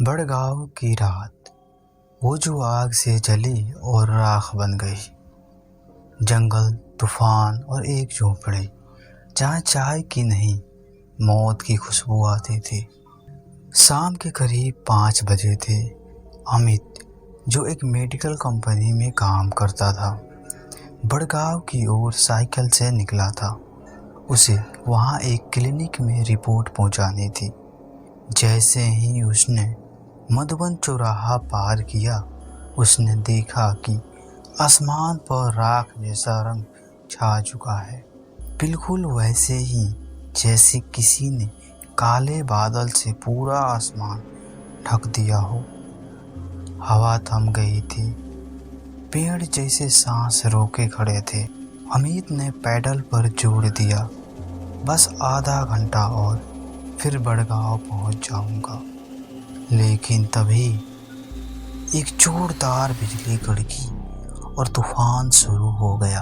बड़गांव की रात, वो जो आग से जली और राख बन गई। जंगल, तूफान और एक झोपड़ी जहाँ चाय की नहीं, मौत की खुशबू आती थी। शाम के करीब 5 बजे थे। अमित, जो एक मेडिकल कंपनी में काम करता था, बड़गांव की ओर साइकिल से निकला था। उसे वहाँ एक क्लिनिक में रिपोर्ट पहुँचानी थी। जैसे ही उसने मधुबन चौराहा पार किया, उसने देखा कि आसमान पर राख जैसा रंग छा चुका है, बिल्कुल वैसे ही जैसे किसी ने काले बादल से पूरा आसमान ढक दिया हो। हवा थम गई थी, पेड़ जैसे सांस रोके खड़े थे। अमित ने पैडल पर जोर दिया, बस आधा घंटा और फिर बड़गांव पहुंच जाऊंगा। लेकिन तभी एक जोरदार बिजली कड़की और तूफान शुरू हो गया।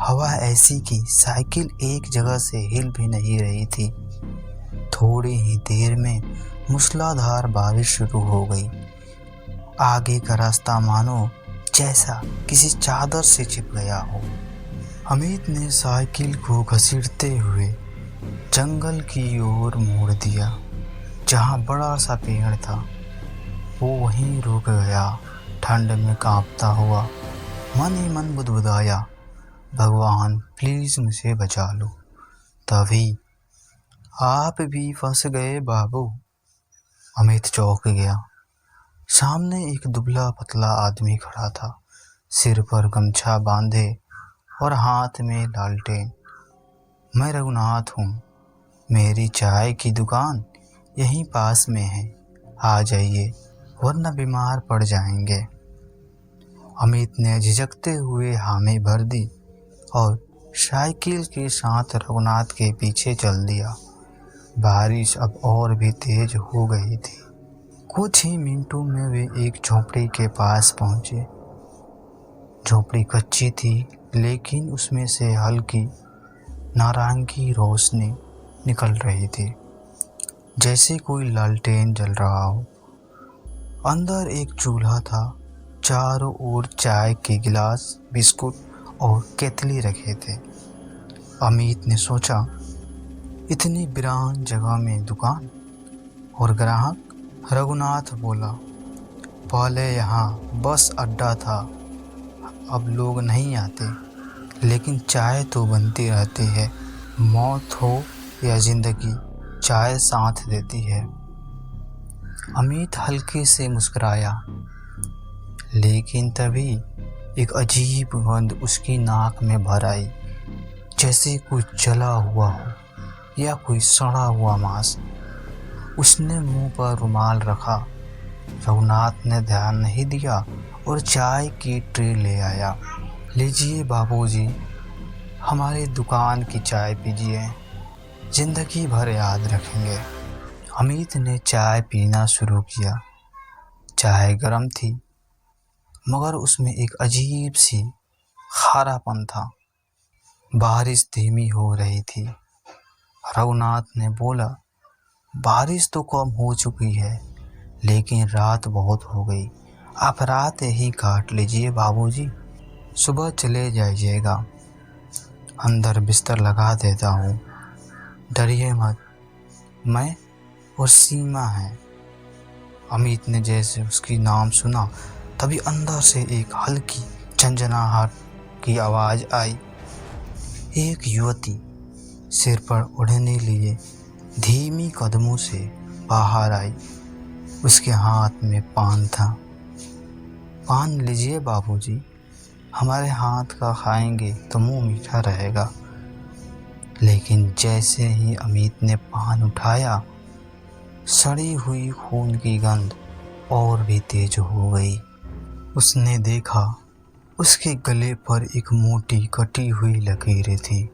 हवा ऐसी कि साइकिल एक जगह से हिल भी नहीं रही थी। थोड़ी ही देर में मूसलाधार बारिश शुरू हो गई। आगे का रास्ता मानो जैसा किसी चादर से छिप गया हो। अमित ने साइकिल को घसीटते हुए जंगल की ओर मोड़ दिया। जहाँ बड़ा सा पेड़ था, वो वहीं रुक गया। ठंड में कांपता हुआ मन ही मन बुदबुदाया, भगवान प्लीज मुझे बचा लो। तभी आप भी फंस गए बाबू। अमित चौंक गया। सामने एक दुबला पतला आदमी खड़ा था, सिर पर गमछा बांधे और हाथ में लालटेन। मैं रघुनाथ हूँ, मेरी चाय की दुकान यहीं पास में है, आ जाइए वरना बीमार पड़ जाएंगे। अमित ने झिझकते हुए हामी भर दी और साइकिल के साथ रघुनाथ के पीछे चल दिया। बारिश अब और भी तेज हो गई थी। कुछ ही मिनटों में वे एक झोपड़ी के पास पहुंचे। झोपड़ी कच्ची थी, लेकिन उसमें से हल्की नारंगी रोशनी निकल रही थी, जैसे कोई लालटेन जल रहा हो। अंदर एक चूल्हा था, चारों ओर चाय के गिलास, बिस्कुट और केतली रखे थे। अमित ने सोचा, इतनी वीरान जगह में दुकान और ग्राहक। रघुनाथ बोला, पहले यहाँ बस अड्डा था, अब लोग नहीं आते, लेकिन चाय तो बनती रहती है। मौत हो या जिंदगी, चाय साथ देती है। अमित हल्के से मुस्कुराया, लेकिन तभी एक अजीब गंध उसकी नाक में भर आई, जैसे कुछ जला हुआ हो या कोई सड़ा हुआ मांस। उसने मुंह पर रुमाल रखा। रघुनाथ ने ध्यान नहीं दिया और चाय की ट्रे ले आया। लीजिए बाबूजी, हमारी दुकान की चाय पीजिए, जिंदगी भर याद रखेंगे। अमित ने चाय पीना शुरू किया। चाय गर्म थी, मगर उसमें एक अजीब सी खारापन था। बारिश धीमी हो रही थी। रघुनाथ ने बोला, बारिश तो कम हो चुकी है, लेकिन रात बहुत हो गई। आप रात ही काट लीजिए बाबूजी, सुबह चले जाइएगा। अंदर बिस्तर लगा देता हूँ, डरिए मत, मैं और सीमा है। अमित ने जैसे उसकी नाम सुना, तभी अंदर से एक हल्की झंझनाहट की आवाज़ आई। एक युवती सिर पर ओढ़ने लिए धीमी कदमों से बाहर आई। उसके हाथ में पान था। पान लीजिए बाबूजी, हमारे हाथ का खाएंगे तो मुंह मीठा रहेगा। लेकिन जैसे ही अमित ने पान उठाया, सड़ी हुई खून की गंध और भी तेज हो गई। उसने देखा, उसके गले पर एक मोटी कटी हुई लकीरें थी।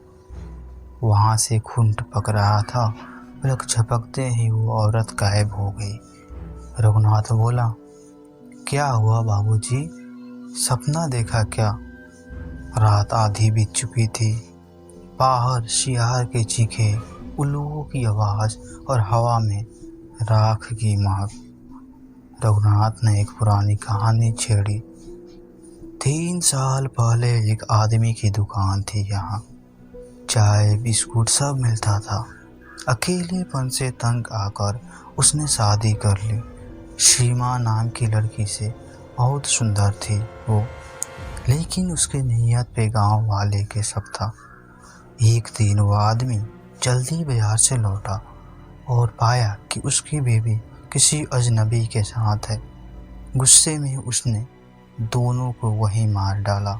वहाँ से खून टपक रहा था। पलक झपकते ही वो औरत गायब हो गई। रघुनाथ बोला, क्या हुआ बाबूजी, सपना देखा क्या? रात आधी बीत चुकी थी। बाहर शियार के चीखे, उल्लुओं की आवाज़ और हवा में राख की महक। रघुनाथ ने एक पुरानी कहानी छेड़ी। 3 साल पहले एक आदमी की दुकान थी यहाँ। चाय बिस्कुट सब मिलता था। अकेलेपन से तंग आकर उसने शादी कर ली। सीमा नाम की लड़की से। बहुत सुंदर थी वो, लेकिन उसके नीयत पे गांव वाले के शक था। एक दिन वो आदमी जल्दी बाजार से लौटा और पाया कि उसकी बीवी किसी अजनबी के साथ है। गुस्से में उसने दोनों को वहीं मार डाला।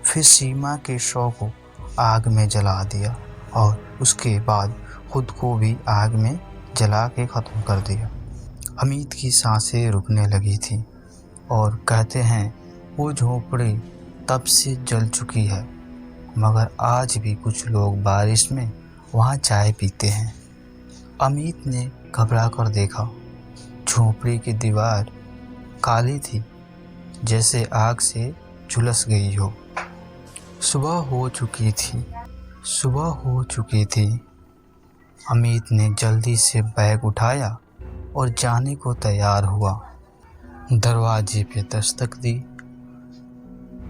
फिर सीमा के शव को आग में जला दिया और उसके बाद खुद को भी आग में जला के ख़त्म कर दिया। अमित की सांसें रुकने लगी थी और कहते हैं वो झोपड़ी तब से जल चुकी है, मगर आज भी कुछ लोग बारिश में वहाँ चाय पीते हैं। अमित ने घबरा कर देखा। झोपड़ी की दीवार काली थी, जैसे आग से झुलस गई हो। सुबह हो चुकी थी। अमित ने जल्दी से बैग उठाया और जाने को तैयार हुआ। दरवाजे पे दस्तक दी।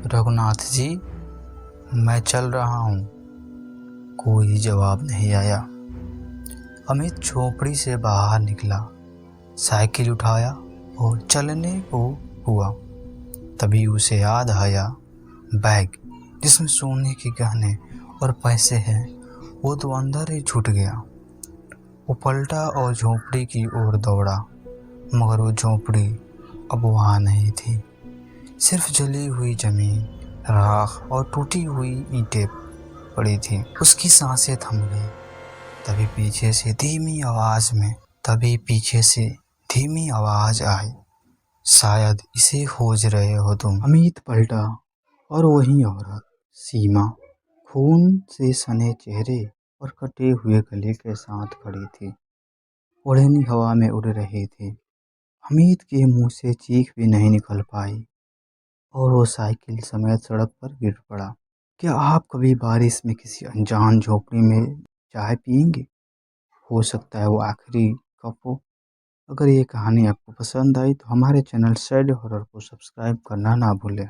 रघुनाथ जी, मैं चल रहा हूँ। कोई जवाब नहीं आया। अमित झोपड़ी से बाहर निकला, साइकिल उठाया और चलने को हुआ। तभी उसे याद आया, बैग जिसमें सोने के गहने और पैसे हैं, वो तो अंदर ही छूट गया। वो पलटा और झोपड़ी की ओर दौड़ा, मगर वो झोपड़ी अब वहाँ नहीं थी। सिर्फ जली हुई जमीन, राख और टूटी हुई ईंटें पड़ी थी। उसकी सांसें थम गई। तभी पीछे से धीमी आवाज आई, शायद इसे खोज रहे हो तुम। अमित पलटा और वही औरत सीमा खून से सने चेहरे और कटे हुए गले के साथ खड़ी थी। ओढ़नी हवा में उड़ रही थी। अमित के मुंह से चीख भी नहीं निकल पाई और वो साइकिल समेत सड़क पर गिर पड़ा। क्या आप कभी बारिश में किसी अनजान झोपड़ी में चाय पिएंगे? हो सकता है वो आखिरी कप हो। अगर ये कहानी आपको पसंद आई तो हमारे चैनल सैड हॉरर को सब्सक्राइब करना ना भूलें।